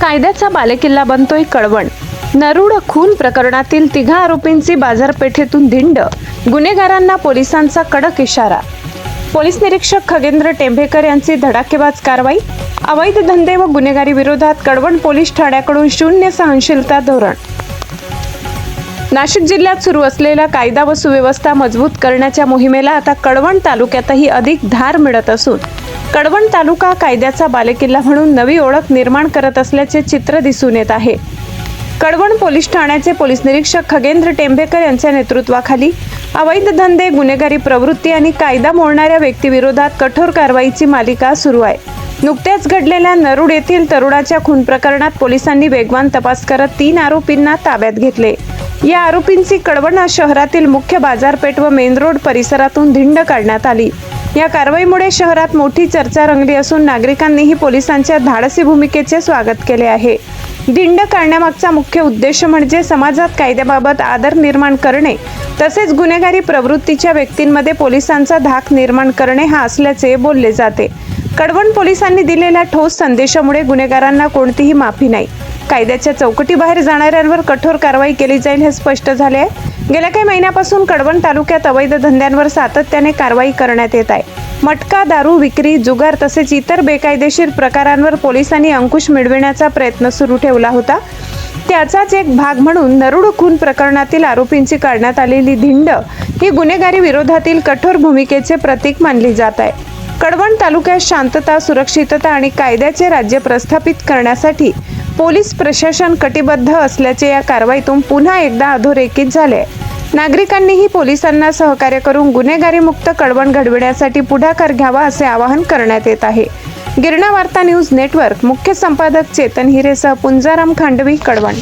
कायद्याचा बालेकिल्ला बनतोय कळवण। नरुड खून प्रकरणातील 3 आरोपींची बाजारपेठेतून धिंड, गुन्हेगारांना पोलिसांचा कडक इशारा। पोलीस निरीक्षक खगेंद्र टेंभेकर यांची धडाकेबाज कारवाई। अवैध धंदे व गुन्हेगारी विरोधात कळवण पोलीस ठाण्याकडून शून्य सहनशीलता धोरण। नाशिक जिल्ह्यात सुरू असलेल्या कायदा व सुव्यवस्था मजबूत करण्याच्या मोहिमेला आता कळवण तालुक्यातही अधिक धार मिळत असून कळवण तालुका कायद्याचा बालेकिल्ला म्हणून नवी ओळख निर्माण करत असल्याचे चित्र दिसून येत आहे। कळवण पोलीस ठाण्याचे पोलीस निरीक्षक खगेंद्र टेंभेकर यांच्या नेतृत्वाखाली अवैध धंदे, गुन्हेगारी प्रवृत्ती आणि कायदा मोडणाऱ्या व्यक्तीविरोधात कठोर कारवाईची मालिका सुरू आहे। नुकत्याच घडलेल्या नरुड येथील तरुणाच्या खून प्रकरणात पोलिसांनी वेगवान तपास करत 3 आरोपींना ताब्यात घेतले। या आरोपींची कळवण शहरातील मुख्य बाजारपेठ व मेन रोड परिसरातून धिंड काढण्यात आली। या कारवाईमुळे शहरात मोठी चर्चा रंगली असून नागरिकांनीही पोलिसांच्या धाडसी भूमिकेचे स्वागत केले आहे। धिंड काढण्यामागचा मुख्य उद्देश म्हणजे समाजात कायद्याबाबत आदर निर्माण करणे तसेच गुन्हेगारी प्रवृत्तीच्या व्यक्तींमध्ये पोलिसांचा धाक निर्माण करणे हा असल्याचे बोलले जाते। कळवण पोलिसांनी दिलेल्या ठोस संदेशामुळे गुन्हेगारांना कोणतीही माफी नाही। कायद्याच्या चौकटीबाहेर जाणाऱ्यांवर कठोर कारवाई केली जाईल हे स्पष्ट झाले आहे। गेल्या काही महिन्यापासून कळवण तालुक्यात अवैध धंद्यांवर सातत्याने कारवाई करण्यात येत आहे। मटका, दारू विक्री, जुगार तसेच इतर बेकायदेशीर प्रकारांवर पोलिसांनी अंकुश मिळविण्याचा प्रयत्न सुरू ठेवला होता। त्याचाच एक भाग म्हणून नरुड खून प्रकरणातील आरोपींची काढण्यात आलेली धिंड ही गुन्हेगारी विरोधातील कठोर भूमिकेचे प्रतीक मानली जात आहे। कळवण तालुक्यात शांतता, सुरक्षितता आणि कायद्याचे राज्य प्रस्थापित करण्यासाठी पोलीस प्रशासन कटिबद्ध असल्याचे या कारवाईतून पुन्हा एकदा अधोरेखित झाले। नागरिकांनीही पोलिसांना सहकार्य करून गुन्हेगारी मुक्त कळवण घडविण्यासाठी पुढाकार घ्यावा असे आवाहन करण्यात येत आहे। गिरणा वार्ता न्यूज नेटवर्क मुख्य संपादक चेतन हिरेसह पुंजाराम खांडवी, कळवण।